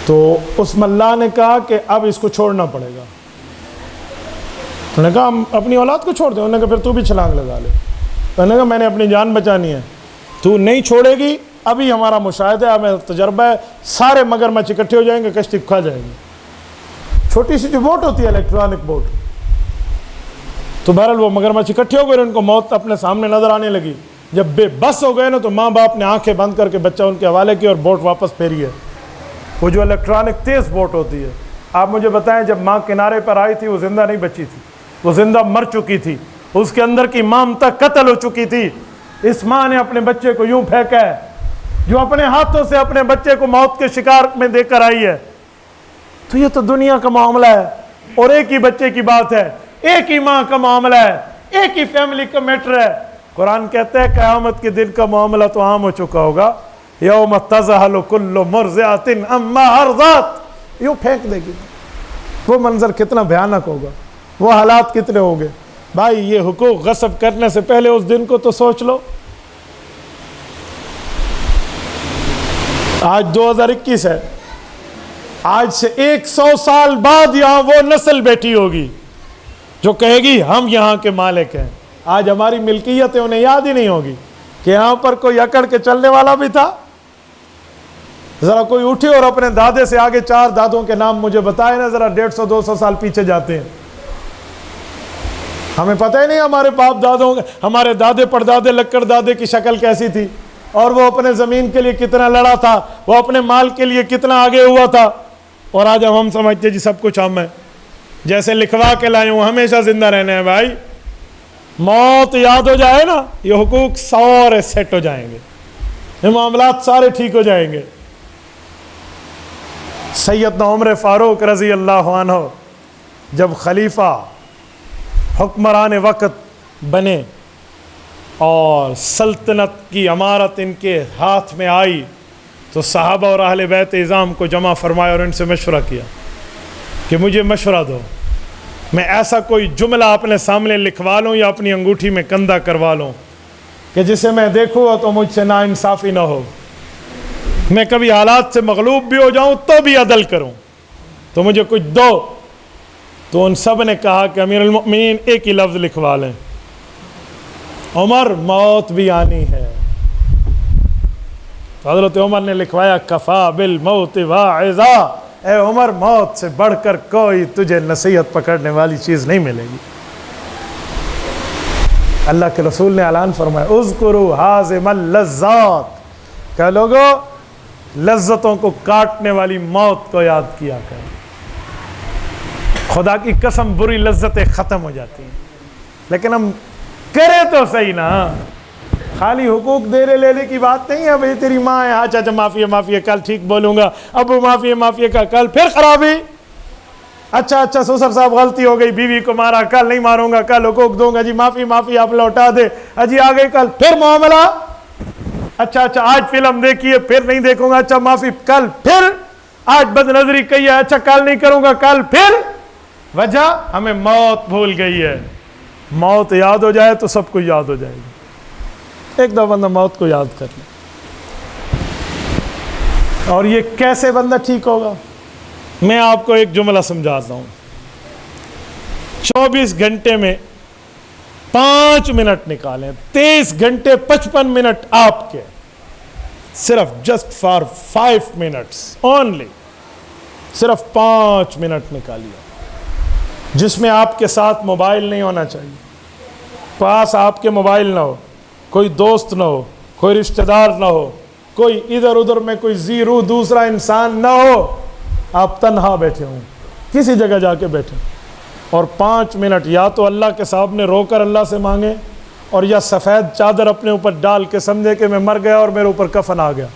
تو اس ملا نے کہا کہ اب اس کو چھوڑنا پڑے گا. انہوں نے کہا ہم اپنی اولاد کو چھوڑ دیں. انہوں نے کہا پھر تو بھی چھلانگ لگا لے. انہوں نے کہا میں نے اپنی جان بچانی ہے، تو نہیں چھوڑے گی. ابھی ہمارا مشاہدہ ہے، ہمیں تجربہ ہے، سارے مگرمچھ اکٹھے ہو جائیں گے، کشتی کھا جائیں گے. چھوٹی سی جو بوٹ ہوتی ہے الیکٹرانک بوٹ. تو بہرحال وہ مگرمچھ اکٹھے ہو گئے، ان کو موت اپنے سامنے نظر آنے لگی. جب بے بس ہو گئے نا تو ماں باپ نے آنکھیں بند کر کے بچہ ان کے حوالے کیا اور بوٹ واپس پھیری ہے. وہ جو الیکٹرانک تیز بوٹ ہوتی ہے، آپ مجھے بتائیں جب ماں کنارے پر آئی تھی وہ زندہ نہیں بچی تھی، وہ زندہ مر چکی تھی. اس کے اندر کی ممتا قتل ہو چکی تھی. اس ماں نے اپنے بچے کو یوں پھینکا ہے، جو اپنے ہاتھوں سے اپنے بچے کو موت کے شکار میں دے کر آئی ہے. تو یہ تو دنیا کا معاملہ ہے، اور ایک ہی بچے کی بات ہے، ایک ہی ماں کا معاملہ ہے، ایک ہی فیملی کا میٹر ہے. قرآن کہتا ہے قیامت کے دن کا معاملہ تو عام ہو چکا ہوگا. یوم تذہل کل مرضعۃ عما ارضعت، یوں پھینک دے گی. وہ منظر کتنا بھیانک ہوگا، وہ حالات کتنے ہوں گے. بھائی یہ حقوق غصب کرنے سے پہلے اس دن کو تو سوچ لو. آج 2021 ہے، آج سے 100 سال بعد یہاں وہ نسل بیٹھی ہوگی جو کہے گی ہم یہاں کے مالک ہیں. آج ہماری ملکیت ہے، انہیں یاد ہی نہیں ہوگی کہ یہاں پر کوئی اکڑ کے چلنے والا بھی تھا. ذرا کوئی اٹھے اور اپنے دادے سے آگے 4 دادوں کے نام مجھے بتائے نا، ذرا 150-200 سال پیچھے جاتے ہیں. ہمیں پتہ ہی نہیں ہمارے باپ دادوں، ہمارے دادے پردادے لکڑ دادے کی شکل کیسی تھی. اور وہ اپنے زمین کے لیے کتنا لڑا تھا, وہ اپنے مال کے لیے کتنا آگے ہوا تھا. اور آج ہم سمجھتے جی سب کچھ ہم ہے, جیسے لکھوا کے لائے ہوں ہمیشہ زندہ رہنا ہے. بھائی موت یاد ہو جائے نا, یہ حقوق سارے سیٹ ہو جائیں گے, یہ معاملات سارے ٹھیک ہو جائیں گے. سیدنا عمر فاروق رضی اللہ عنہ جب خلیفہ حکمران وقت بنے اور سلطنت کی امارت ان کے ہاتھ میں آئی, تو صحابہ اور اہل بیت اعظام کو جمع فرمایا اور ان سے مشورہ کیا کہ مجھے مشورہ دو, میں ایسا کوئی جملہ اپنے سامنے لکھوا لوں یا اپنی انگوٹھی میں کندہ کروا لوں کہ جسے میں دیکھوں تو مجھ سے ناانصافی نہ ہو, میں کبھی حالات سے مغلوب بھی ہو جاؤں تو بھی عدل کروں, تو مجھے کچھ دو. تو ان سب نے کہا کہ امیر المؤمنین ایک ہی لفظ لکھوا لیں, عمر موت بھی آنی ہے. تو حضرت عمر نے لکھوایا کفا بالموت واعظا, اے عمر موت سے بڑھ کر کوئی تجھے نصیحت پکڑنے والی چیز نہیں ملے گی. اللہ کے رسول نے اعلان فرمایا اذکروا ہاضم اللذات, کہ لوگو لذتوں کو کاٹنے والی موت کو یاد کیا کریں. خدا کی قسم بری لذتیں ختم ہو جاتی ہیں, لیکن ہم کرے تو صحیح نا. خالی حقوق دے لینے کی بات نہیں ہے. بھئی تیری ماں ہے, اچھا اچھا معافی ہے معافی ہے, کل ٹھیک بولوں گا. ابو معافی ہے معافی ہے, کل پھر خرابی. اچھا اچھا سسر صاحب غلطی ہو گئی, بیوی کو مارا, کل نہیں ماروں گا, کل حقوق دوں گا, جی معافی معافی آپ لوٹا دے, اجی آ گئی کل پھر معاملہ. اچھا اچھا آج فلم دیکھیے, پھر نہیں دیکھوں گا, اچھا معافی, کل پھر آج بد نظری کہی ہے, اچھا کل نہیں کروں گا, کل پھر. وجہ ہمیں موت بھول گئی ہے. موت یاد ہو جائے تو سب کچھ یاد ہو جائے گی. ایک دفعہ بندہ موت کو یاد کر لے. اور یہ کیسے بندہ ٹھیک ہوگا؟ میں آپ کو ایک جملہ سمجھاتا ہوں. 24 گھنٹے میں 5 منٹ نکالیں, 23 گھنٹے 55 منٹ آپ کے, صرف جسٹ فار 5 منٹس اونلی, صرف 5 منٹ نکالیے جس میں آپ کے ساتھ موبائل نہیں ہونا چاہیے, پاس آپ کے موبائل نہ ہو, کوئی دوست نہ ہو, کوئی رشتہ دار نہ ہو, کوئی ادھر ادھر میں کوئی زیرو دوسرا انسان نہ ہو, آپ تنہا بیٹھے ہوں, کسی جگہ جا کے بیٹھے, اور 5 منٹ یا تو اللہ کے سامنے رو کر اللہ سے مانگیں, اور یا سفید چادر اپنے اوپر ڈال کے سمجھے کہ میں مر گیا اور میرے اوپر کفن آ گیا,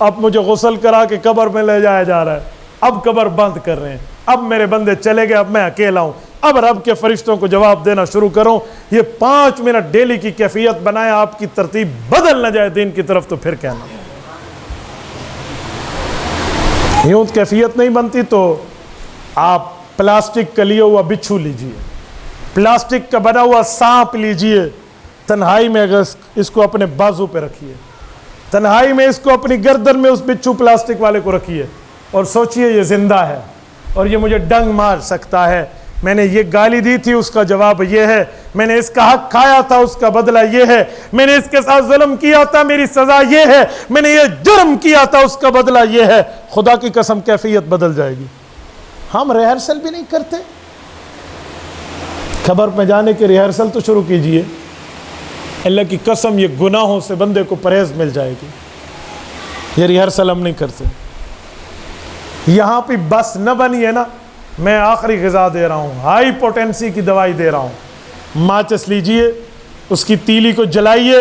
اب مجھے غسل کرا کے قبر میں لے جایا جا رہا ہے, اب قبر بند کر رہے ہیں, اب میرے بندے چلے گئے, اب میں اکیلا ہوں, اب رب کے فرشتوں کو جواب دینا شروع کروں. یہ 5 منٹ ڈیلی کی کیفیت بنائے, آپ کی ترتیب بدل نہ جائے دین کی طرف تو پھر کہنا. یوں کیفیت نہیں بنتی تو آپ پلاسٹک کا لیا ہوا بچھو لیجئے, پلاسٹک کا بنا ہوا سانپ لیجئے, تنہائی میں اگر اس کو اپنے بازو پہ رکھیے, تنہائی میں اس کو اپنی گردن میں اس بچھو پلاسٹک والے کو رکھیے, اور سوچئے یہ زندہ ہے اور یہ مجھے ڈنگ مار سکتا ہے, میں نے یہ گالی دی تھی اس کا جواب یہ ہے, میں نے اس کا حق کھایا تھا اس کا بدلہ یہ ہے, میں نے اس کے ساتھ ظلم کیا تھا میری سزا یہ ہے, میں نے یہ جرم کیا تھا اس کا بدلہ یہ ہے. خدا کی قسم کیفیت بدل جائے گی. ہم ریہرسل بھی نہیں کرتے, خبر میں جانے کے ریہرسل تو شروع کیجئے. اللہ کی قسم یہ گناہوں سے بندے کو پرہیز مل جائے گی. یہ ریہرسل ہم نہیں کرتے. یہاں پہ بس نہ بنی ہے نا, میں آخری غذا دے رہا ہوں, ہائی پوٹینسی کی دوائی دے رہا ہوں. ماچس لیجئے, اس کی تیلی کو جلائیے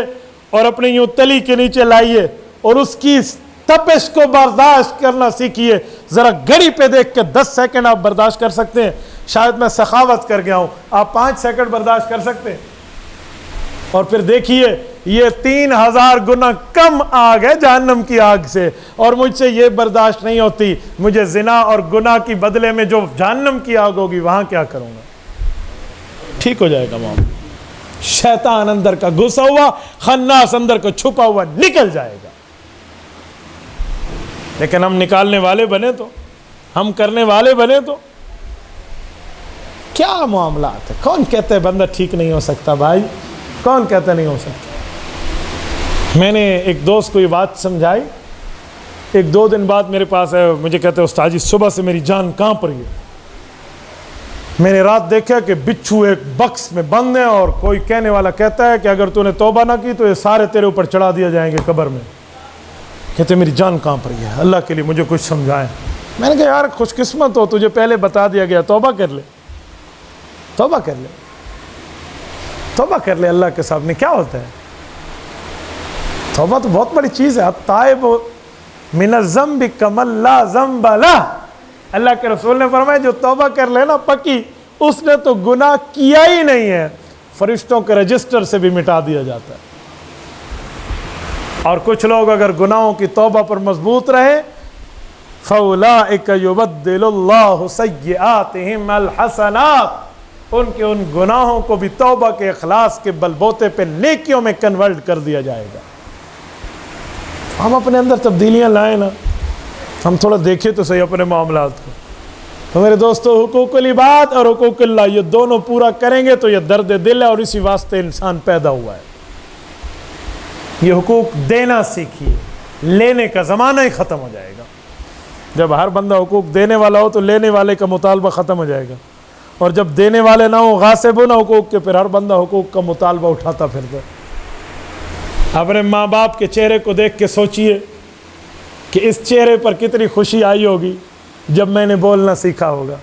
اور اپنے یوں تلی کے نیچے لائیے اور اس کی تپش کو برداشت کرنا سیکھیے. ذرا گھڑی پہ دیکھ کے 10 سیکنڈ آپ برداشت کر سکتے ہیں, شاید میں سخاوت کر گیا ہوں, آپ 5 سیکنڈ برداشت کر سکتے ہیں. اور پھر دیکھیے یہ 3000 گنا کم آگ ہے جہنم کی آگ سے, اور مجھ سے یہ برداشت نہیں ہوتی, مجھے زنا اور گناہ کی بدلے میں جو جہنم کی آگ ہوگی وہاں کیا کروں گا. ٹھیک ہو جائے گا معاملہ. شیطان اندر کا گھسا ہوا, خناس اندر کو چھپا ہوا نکل جائے گا. لیکن ہم نکالنے والے بنے تو, ہم کرنے والے بنے تو کیا معاملات ہے. کون کہتے ہیں بندہ ٹھیک نہیں ہو سکتا؟ بھائی کون کہتا نہیں ہو سکتا؟ میں نے ایک دوست کو یہ بات سمجھائی, 1-2 دن بعد میرے پاس ہے, مجھے کہتے ہیں استاد جی صبح سے میری جان کہاں پر ہے. میں نے رات دیکھا کہ بچھو ایک بکس میں بند ہیں، اور کوئی کہنے والا کہتا ہے کہ اگر تو نے توبہ نہ کی تو یہ سارے تیرے اوپر چڑھا دیا جائیں گے قبر میں۔ کہتے میری جان کانپ رہی ہے، اللہ کے لیے مجھے کچھ سمجھائیں۔ میں نے کہا یار خوش قسمت ہو، تجھے پہلے بتا دیا گیا، توبہ کر لے، توبہ کر لے، توبہ کر لے اللہ کے سامنے، کیا ہوتا ہے؟ توبہ تو بہت بڑی چیز ہے۔ التائب من الذنب کمن لا ذنب لہ، اللہ کے رسول نے فرمایا جو توبہ کر لے نا پکی، اس نے تو گناہ کیا ہی نہیں ہے، فرشتوں کے رجسٹر سے بھی مٹا دیا جاتا ہے۔ اور کچھ لوگ اگر گناہوں کی توبہ پر مضبوط رہے، فَأُولَٰئِكَ يُبَدِّلُ اللَّهُ سَيِّئَاتِهِمْ الْحَسَنَاتِ، ان کے ان گناہوں کو بھی توبہ کے اخلاص کے بلبوتے پہ نیکیوں میں کنورٹ کر دیا جائے گا۔ ہم اپنے اندر تبدیلیاں لائیں نا، ہم تھوڑا دیکھیں تو صحیح اپنے معاملات کو۔ تو میرے دوستو، حقوق العباد اور حقوق اللہ یہ دونوں پورا کریں گے تو یہ درد دل ہے، اور اسی واسطے انسان پیدا ہوا ہے۔ یہ حقوق دینا سیکھیے، لینے کا زمانہ ہی ختم ہو جائے گا۔ جب ہر بندہ حقوق دینے والا ہو تو لینے والے کا مطالبہ ختم ہو جائے گا، اور جب دینے والے نہ ہو، غاصب ہو نہ حقوق کے، پھر ہر بندہ حقوق کا مطالبہ اٹھاتا پھرتا۔ اپنے ماں باپ کے چہرے کو دیکھ کے سوچئے کہ اس چہرے پر کتنی خوشی آئی ہوگی جب میں نے بولنا سیکھا ہوگا۔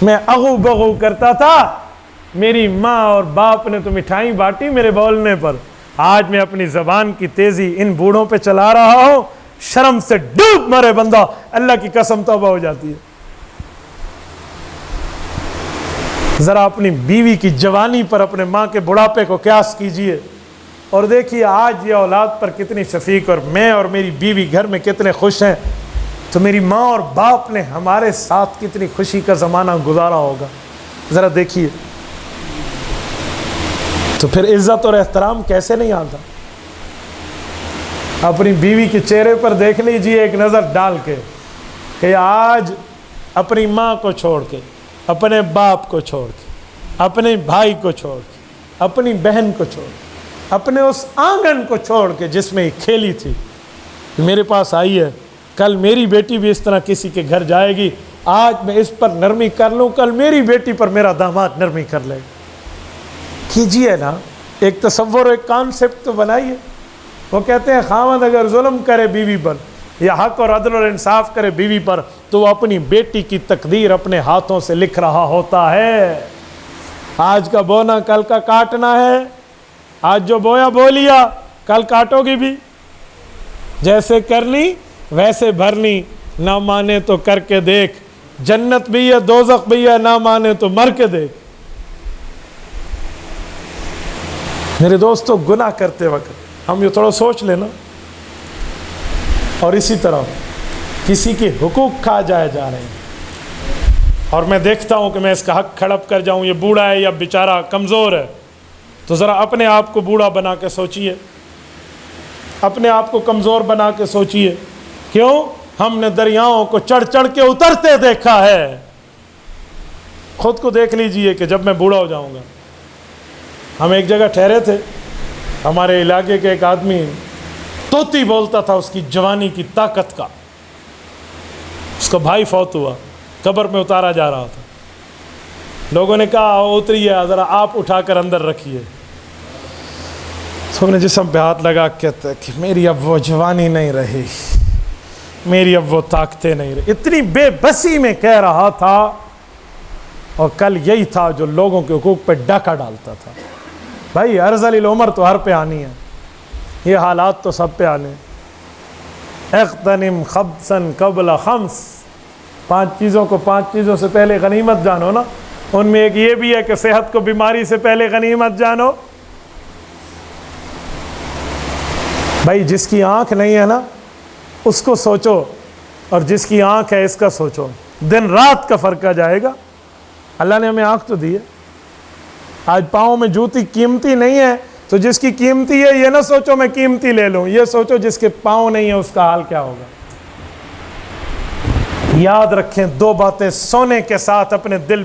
میں اغو بغو کرتا تھا، میری ماں اور باپ نے تو مٹھائی بانٹی میرے بولنے پر، آج میں اپنی زبان کی تیزی ان بوڑھوں پہ چلا رہا ہوں، شرم سے ڈوب مرے بندہ، اللہ کی قسم توبہ ہو جاتی ہے۔ ذرا اپنی بیوی کی جوانی پر اپنے ماں کے بڑھاپے کو قیاس کیجئے، اور دیکھیے آج یہ اولاد پر کتنی شفیق، اور میں اور میری بیوی گھر میں کتنے خوش ہیں، تو میری ماں اور باپ نے ہمارے ساتھ کتنی خوشی کا زمانہ گزارا ہوگا، ذرا دیکھیے۔ تو پھر عزت اور احترام کیسے نہیں آتا؟ اپنی بیوی کے چہرے پر دیکھ لیجئے ایک نظر ڈال کے کہ آج اپنی ماں کو چھوڑ کے، اپنے باپ کو چھوڑ کے، اپنے بھائی کو چھوڑ کے، اپنی بہن کو چھوڑ کے، اپنے اس آنگن کو چھوڑ کے جس میں کھیلی تھی، میرے پاس آئی ہے، کل میری بیٹی بھی اس طرح کسی کے گھر جائے گی، آج میں اس پر نرمی کر لوں، کل میری بیٹی پر میرا داماد نرمی کر لے گا۔ کیجئے نا، ایک تصور، ایک کانسیپٹ تو بنائیے۔ وہ کہتے ہیں خاوند اگر ظلم کرے بیوی پر یا حق اور عدل اور انصاف کرے بیوی پر تو وہ اپنی بیٹی کی تقدیر اپنے ہاتھوں سے لکھ رہا ہوتا ہے۔ آج کا بونا کل کا کاٹنا ہے، آج جو بویا بو لیا کل کاٹو گی بھی، جیسے کرنی ویسے بھرنی، نہ مانے تو کر کے دیکھ، جنت بھی ہے دوزخ بھی ہے، نہ مانے تو مر کے دیکھ۔ میرے دوستو، گناہ کرتے وقت ہم یہ تھوڑا سوچ لینا، اور اسی طرح کسی کے حقوق کھا جائے جا رہے ہیں، اور میں دیکھتا ہوں کہ میں اس کا حق کھڑپ کر جاؤں، یہ بوڑھا ہے یا بیچارہ کمزور ہے، تو ذرا اپنے آپ کو بوڑھا بنا کے سوچئے، اپنے آپ کو کمزور بنا کے سوچئے۔ کیوں؟ ہم نے دریاؤں کو چڑھ چڑھ کے اترتے دیکھا ہے۔ خود کو دیکھ لیجئے کہ جب میں بوڑھا ہو جاؤں گا۔ ہم ایک جگہ ٹھہرے تھے، ہمارے علاقے کے ایک آدمی طوطی بولتا تھا اس کی جوانی کی طاقت کا، اس کا بھائی فوت ہوا، قبر میں اتارا جا رہا تھا، لوگوں نے کہا اتریے، ذرا آپ اٹھا کر اندر رکھیے، تو نے جسم پہ ہاتھ لگا کہتا ہے کہ میری اب وہ جوانی نہیں رہی، میری اب وہ طاقتیں نہیں رہی، اتنی بے بسی میں کہہ رہا تھا، اور کل یہی تھا جو لوگوں کے حقوق پہ ڈاکہ ڈالتا تھا۔ بھائی ارذل العمر تو ہر پہ آنی ہے، یہ حالات تو سب پہ آنے۔ اغتنم خبثا قبل خمس، 5 چیزوں کو 5 چیزوں سے پہلے غنیمت جانو نا، ان میں ایک یہ بھی ہے کہ صحت کو بیماری سے پہلے غنیمت جانو۔ بھائی جس کی آنکھ نہیں ہے نا اس کو سوچو، اور جس کی آنکھ ہے اس کا سوچو، دن رات کا فرق آ جائے گا۔ اللہ نے ہمیں آنکھ تو دی ہے، آج پاؤں میں جوتی قیمتی نہیں ہے تو جس کی قیمتی ہے یہ نہ سوچو میں قیمتی لے لوں، یہ سوچو جس کے پاؤں نہیں ہے اس کا حال کیا ہوگا۔ یاد رکھیں 2 باتیں سونے کے ساتھ اپنے دل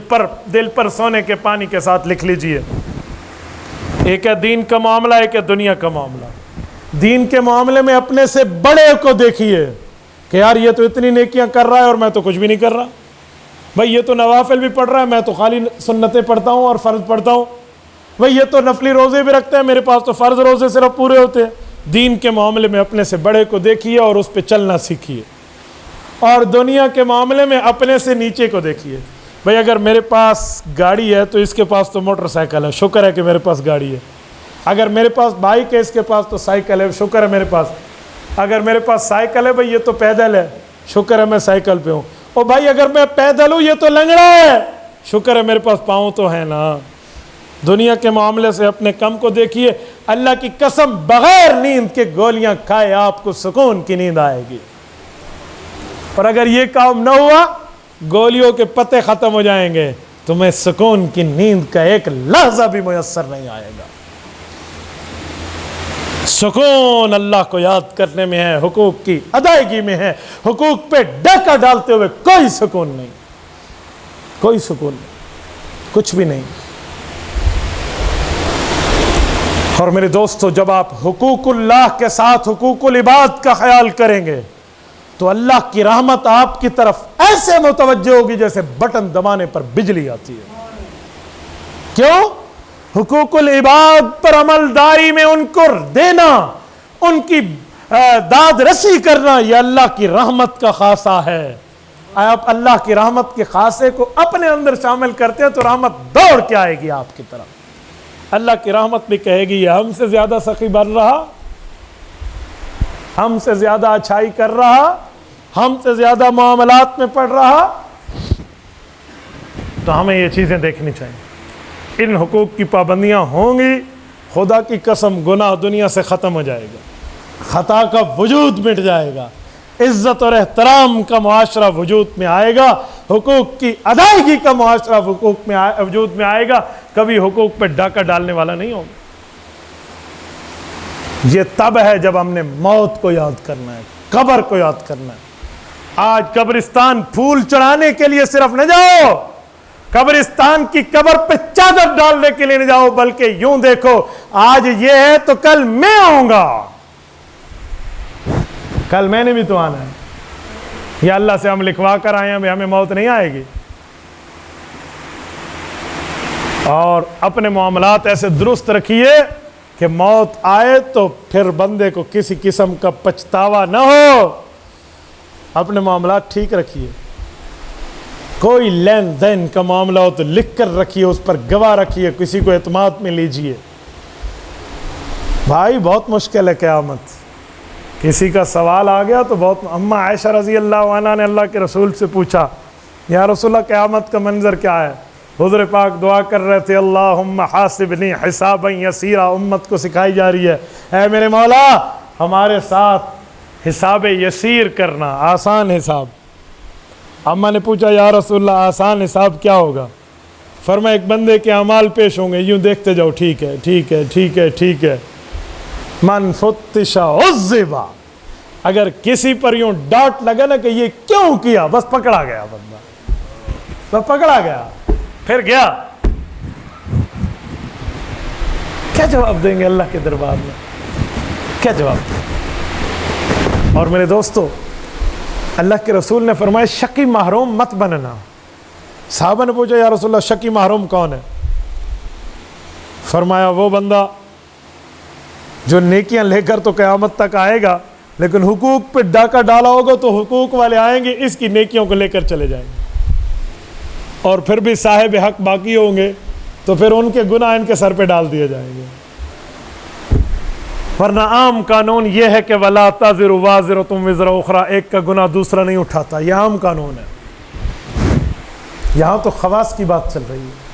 پر سونے کے پانی کے ساتھ لکھ لیجئے، ایک ہے دین کا معاملہ، ایک ہے دنیا کا معاملہ۔ دین کے معاملے میں اپنے سے بڑے کو دیکھیے کہ یار یہ تو اتنی نیکیاں کر رہا ہے اور میں تو کچھ بھی نہیں کر رہا، بھائی یہ تو نوافل بھی پڑھ رہا ہے، میں تو خالی سنتیں پڑھتا ہوں اور فرض پڑھتا ہوں، بھائی یہ تو نفلی روزے بھی رکھتے ہیں، میرے پاس تو فرض روزے صرف پورے ہوتے ہیں۔ دین کے معاملے میں اپنے سے بڑے کو دیکھیے اور اس پہ چلنا سیکھیے، اور دنیا کے معاملے میں اپنے سے نیچے کو دیکھیے۔ بھائی اگر میرے پاس گاڑی ہے تو اس کے پاس تو موٹر سائیکل ہے، شکر ہے کہ میرے پاس گاڑی ہے۔ اگر میرے پاس بائک ہے، اس کے پاس تو سائیکل ہے، شکر ہے میرے پاس۔ اگر میرے پاس سائیکل ہے، بھائی یہ تو پیدل ہے، شکر ہے میں سائیکل پہ ہوں۔ اور بھائی اگر میں پیدل ہوں، یہ تو لنگڑا ہے، شکر ہے میرے پاس پاؤں تو ہے نا۔ دنیا کے معاملے سے اپنے کم کو دیکھیے، اللہ کی قسم بغیر نیند کے گولیاں کھائے آپ کو سکون کی نیند آئے گی، اور اگر یہ کام نہ ہوا، گولیوں کے پتے ختم ہو جائیں گے، تمہیں سکون کی نیند کا ایک لحظہ بھی میسر نہیں آئے گا۔ سکون اللہ کو یاد کرنے میں ہے، حقوق کی ادائیگی میں ہے، حقوق پہ ڈاکہ ڈالتے ہوئے کوئی سکون نہیں، کوئی سکون نہیں، کچھ بھی نہیں۔ اور میرے دوستو، جب آپ حقوق اللہ کے ساتھ حقوق العباد کا خیال کریں گے تو اللہ کی رحمت آپ کی طرف ایسے متوجہ ہوگی جیسے بٹن دبانے پر بجلی آتی ہے۔ کیوں؟ حقوق العباد پر عمل داری میں ان کو دینا، ان کی داد رسی کرنا، یہ اللہ کی رحمت کا خاصہ ہے۔ آپ اللہ کی رحمت کے خاصے کو اپنے اندر شامل کرتے ہیں تو رحمت دوڑ کے آئے گی آپ کی طرف۔ اللہ کی رحمت بھی کہے گی یہ ہم سے زیادہ سخی بن رہا، ہم سے زیادہ اچھائی کر رہا، ہم سے زیادہ معاملات میں پڑ رہا، تو ہمیں یہ چیزیں دیکھنی چاہیے۔ ان حقوق کی پابندیاں ہوں گی، خدا کی قسم گناہ دنیا سے ختم ہو جائے گا، خطا کا وجود مٹ جائے گا، عزت اور احترام کا معاشرہ وجود میں آئے گا، حقوق کی ادائیگی کا معاشرہ وجود میں آئے گا، کبھی حقوق پہ ڈاکہ ڈالنے والا نہیں ہوگا۔ یہ تب ہے جب ہم نے موت کو یاد کرنا ہے، قبر کو یاد کرنا ہے۔ آج قبرستان پھول چڑھانے کے لیے صرف نہ جاؤ، قبرستان کی قبر پہ چادر ڈالنے کے لیے نہ جاؤ، بلکہ یوں دیکھو آج یہ ہے تو کل میں آؤں گا، کل میں نے بھی تو آنا ہے۔ یا اللہ سے ہم لکھوا کر آئے ہیں ہمیں موت نہیں آئے گی؟ اور اپنے معاملات ایسے درست رکھیے کہ موت آئے تو پھر بندے کو کسی قسم کا پچھتاوا نہ ہو۔ اپنے معاملات ٹھیک رکھیے، کوئی لین دین کا معاملہ ہو تو لکھ کر رکھیے، اس پر گواہ رکھیے، کسی کو اعتماد میں لیجئے۔ بھائی بہت مشکل ہے قیامت، کسی کا سوال آ گیا تو بہت۔ اما عائشہ رضی اللہ عنہا نے اللہ کے رسول سے پوچھا، یا رسول اللہ قیامت کا منظر کیا ہے؟ حضور پاک دعا کر رہے تھے، اللہم حاسبنی حسابا یسیرا، امت کو سکھائی جا رہی ہے، اے میرے مولا ہمارے ساتھ حساب یسیر کرنا، آسان حساب۔ اما نے پوچھا یا رسول اللہ آسان حساب کیا ہوگا؟ فرمایا ایک بندے کے اعمال پیش ہوں گے، یوں دیکھتے جاؤ، ٹھیک ہے ٹھیک ہے ٹھیک ہے ٹھیک ہے، من فتش عذب، اگر کسی پر یوں ڈاٹ لگا نا کہ یہ کیوں کیا، بس پکڑا گیا بندہ، بس پکڑا گیا، پھر گیا۔ کیا جواب دیں گے اللہ کے دربار میں؟ کیا جواب دیں؟ اور میرے دوستو، اللہ کے رسول نے فرمایا شقی محروم مت بننا۔ صحابہ نے پوچھا یا رسول اللہ شقی محروم کون ہے؟ فرمایا وہ بندہ جو نیکیاں لے کر تو قیامت تک آئے گا، لیکن حقوق پہ ڈاکہ ڈالا ہوگا تو حقوق والے آئیں گے، اس کی نیکیوں کو لے کر چلے جائیں گے، اور پھر بھی صاحب حق باقی ہوں گے تو پھر ان کے گناہ ان کے سر پہ ڈال دیے جائیں گے۔ ورنہ عام قانون یہ ہے کہ وَلَا تَزِرُ وَازِرَةٌ وِزْرَ أُخْرَىٰ، ایک کا گناہ دوسرا نہیں اٹھاتا، یہ عام قانون ہے۔ یہاں تو خواص کی بات چل رہی ہے۔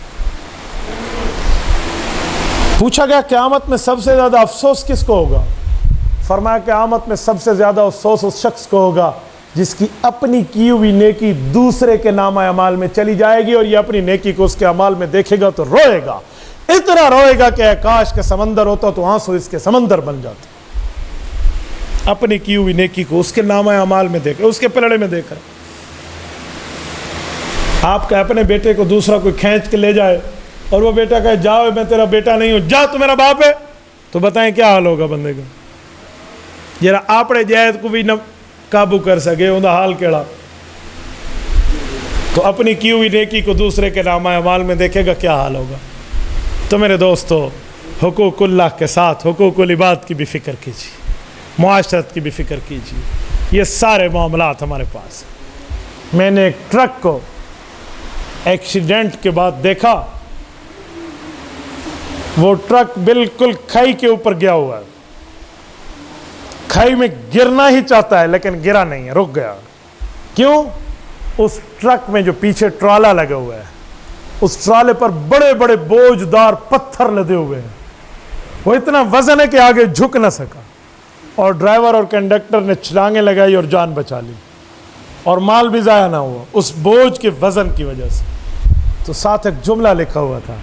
پوچھا گیا قیامت میں سب سے زیادہ افسوس کس کو ہوگا؟ فرمایا قیامت میں سب سے زیادہ افسوس اس شخص کو ہوگا جس کی اپنی کی ہوئی نیکی دوسرے کے نامہ اعمال میں چلی جائے گی، اور یہ اپنی نیکی کو اس کے اعمال میں دیکھے گا تو روئے گا، اتنا روئے گا کہ کاش کے سمندر ہوتا تو آنسو اس کے سمندر بن جاتے۔ اپنی کی ہوئی نیکی کو اس کے نامہ اعمال میں دیکھے، اس کے پلڑے میں دیکھ رہے۔ آپ کا اپنے بیٹے کو دوسرا کوئی کھینچ کے لے جائے اور وہ بیٹا کہے جاؤ میں تیرا بیٹا نہیں ہوں، جا تو میرا باپ ہے، تو بتائیں کیا حال ہوگا بندے کا؟ جرا اپنے جائز کو بھی نہ قابو کر سکے، اندھا حال کیڑا۔ تو اپنی کی ہوئی نیکی کو دوسرے کے نامہ اعمال میں دیکھے گا کیا حال ہوگا۔ تو میرے دوستو، حقوق اللہ کے ساتھ حقوق العباد کی بھی فکر کیجیے، معاشرت کی بھی فکر کیجیے۔ یہ سارے معاملات ہمارے پاس ہیں۔ میں نے ایک ٹرک کو ایکسیڈنٹ کے بعد دیکھا، وہ ٹرک بالکل کھائی کے اوپر گیا ہوا ہے، کھائی میں گرنا ہی چاہتا ہے لیکن گرا نہیں ہے، رک گیا۔ کیوں؟ اس ٹرک میں جو پیچھے ٹرالا لگا ہوا ہے، اس ٹرالے پر بڑے بڑے بوجھدار پتھر لدے ہوئے ہیں، وہ اتنا وزن ہے کہ آگے جھک نہ سکا، اور ڈرائیور اور کنڈکٹر نے چھلانگیں لگائی اور جان بچا لی، اور مال بھی ضائع نہ ہوا اس بوجھ کے وزن کی وجہ سے۔ تو ساتھ ایک جملہ لکھا ہوا تھا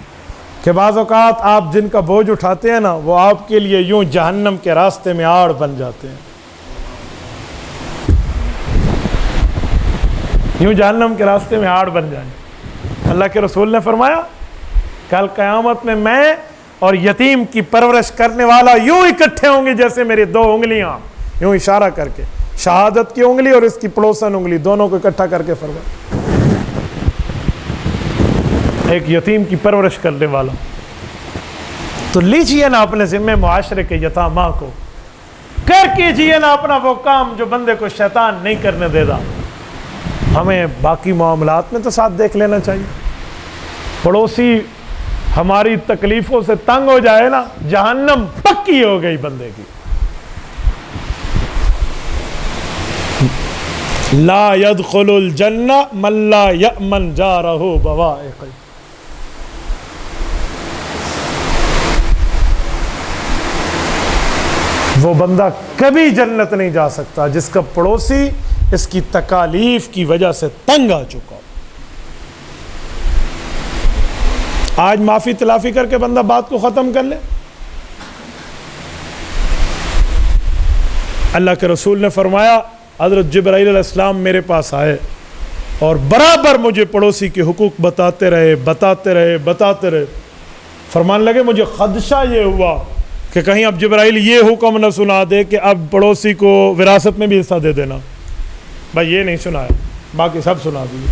کہ بعض اوقات آپ جن کا بوجھ اٹھاتے ہیں نا، وہ آپ کے لیے یوں جہنم کے راستے میں آڑ بن جاتے ہیں، یوں جہنم کے راستے میں آڑ بن جائیں۔ اللہ کے رسول نے فرمایا کل قیامت میں اور یتیم کی پرورش کرنے والا یوں اکٹھے ہوں گے جیسے میری دو انگلیاں، یوں اشارہ کر کے، شہادت کی انگلی اور اس کی پڑوسن انگلی دونوں کو اکٹھا کر کے فرمایا، ایک یتیم کی پرورش کرنے والا۔ تو لیجئے نا اپنے ذمہ معاشرے کے یتامہ کو، کر کیجئے نا اپنا وہ کام جو بندے کو شیطان نہیں کرنے دے گا۔ ہمیں باقی معاملات میں تو ساتھ دیکھ لینا چاہیے۔ پڑوسی ہماری تکلیفوں سے تنگ ہو جائے نا، جہنم پکی ہو گئی بندے کی۔ لا يدخل الجنہ من لا یأمن جارہ بوائق، وہ بندہ کبھی جنت نہیں جا سکتا جس کا پڑوسی اس کی تکالیف کی وجہ سے تنگ آ چکا۔ آج معافی تلافی کر کے بندہ بات کو ختم کر لے۔ اللہ کے رسول نے فرمایا حضرت جبرائیل علیہ السلام میرے پاس آئے اور برابر مجھے پڑوسی کے حقوق بتاتے رہے، فرمان لگے مجھے خدشہ یہ ہوا کہ کہیں اب جبرائیل یہ حکم نہ سنا دے کہ اب پڑوسی کو وراثت میں بھی حصہ دے دینا۔ بھائی یہ نہیں سنایا، باقی سب سنا دیے۔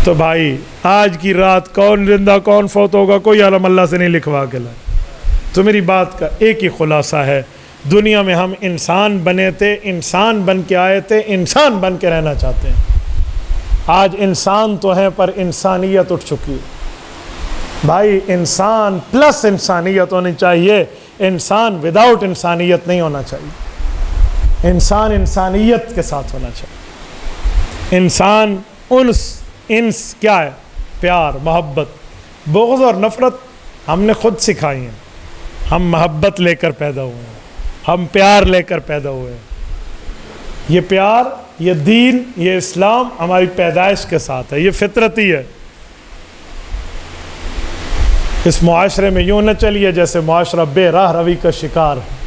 تو بھائی آج کی رات کون زندہ کون فوت ہوگا کوئی عالم اللہ سے نہیں لکھوا کے لائے۔ تو میری بات کا ایک ہی خلاصہ ہے، دنیا میں ہم انسان بنے تھے، انسان بن کے آئے تھے، انسان بن کے رہنا چاہتے ہیں۔ آج انسان تو ہیں پر انسانیت اٹھ چکی ہے۔ بھائی انسان پلس انسانیت ہونی چاہیے، انسان وداؤٹ انسانیت نہیں ہونا چاہیے، انسان انسانیت کے ساتھ ہونا چاہیے۔ انسان انس کیا ہے؟ پیار، محبت۔ بغض اور نفرت ہم نے خود سکھائی ہیں، ہم محبت لے کر پیدا ہوئے ہیں، ہم پیار لے کر پیدا ہوئے ہیں۔ یہ پیار، یہ دین، یہ اسلام ہماری پیدائش کے ساتھ ہے، یہ فطرتی ہے۔ اس معاشرے میں یوں نہ چلیے جیسے معاشرہ بے راہ روی کا شکار ہے۔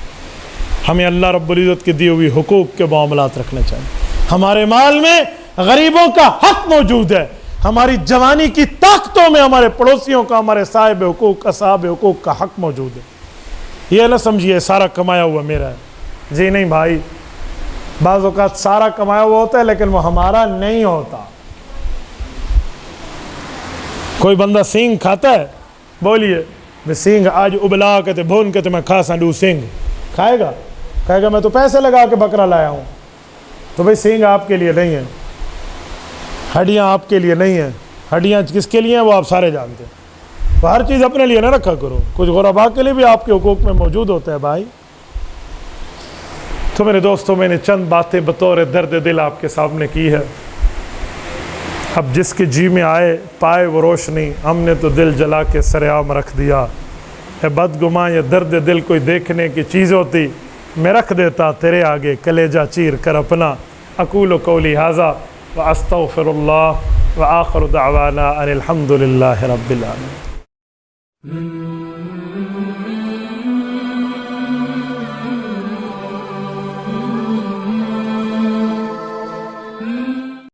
ہمیں اللہ رب العزت کی دی ہوئی حقوق کے معاملات رکھنے چاہیے۔ ہمارے مال میں غریبوں کا حق موجود ہے، ہماری جوانی کی طاقتوں میں ہمارے پڑوسیوں کا، ہمارے صاحب حقوق، اصحاب حقوق کا حق موجود ہے۔ یہ نہ سمجھیے سارا کمایا ہوا میرا ہے، جی نہیں بھائی، بعض اوقات سارا کمایا ہوا ہوتا ہے لیکن وہ ہمارا نہیں ہوتا۔ کوئی بندہ سینگ کھاتا ہے، بولیے میں سینگ آج ابلا کے تے بھون کے تے میں کھا سانڈو سینگ، کھائے گا؟ کہے گا میں تو پیسے لگا کے بکرا لایا ہوں۔ تو بھائی سینگ آپ کے لیے نہیں ہے، ہڈیاں آپ کے لیے نہیں ہیں، ہڈیاں کس کے لیے ہیں وہ آپ سارے جانتے ہیں۔ تو ہر چیز اپنے لیے نہ رکھا کرو، کچھ غربا کے لیے بھی آپ کے حقوق میں موجود ہوتا ہے بھائی۔ تو میرے دوستوں، میں نے چند باتیں بطور درد دل آپ کے سامنے کی ہے۔ اب جس کے جی میں آئے پائے وہ روشنی، ہم نے تو دل جلا کے سر عام رکھ دیا۔ اے بدگماں یہ درد دل کوئی دیکھنے کی چیز ہوتی، میں رکھ دیتا تیرے آگے کلیجہ چیر کر اپنا۔ اقول قولی ھذا واستغفر اللہ وآخر دعوانا ان الحمد للہ رب العالمین۔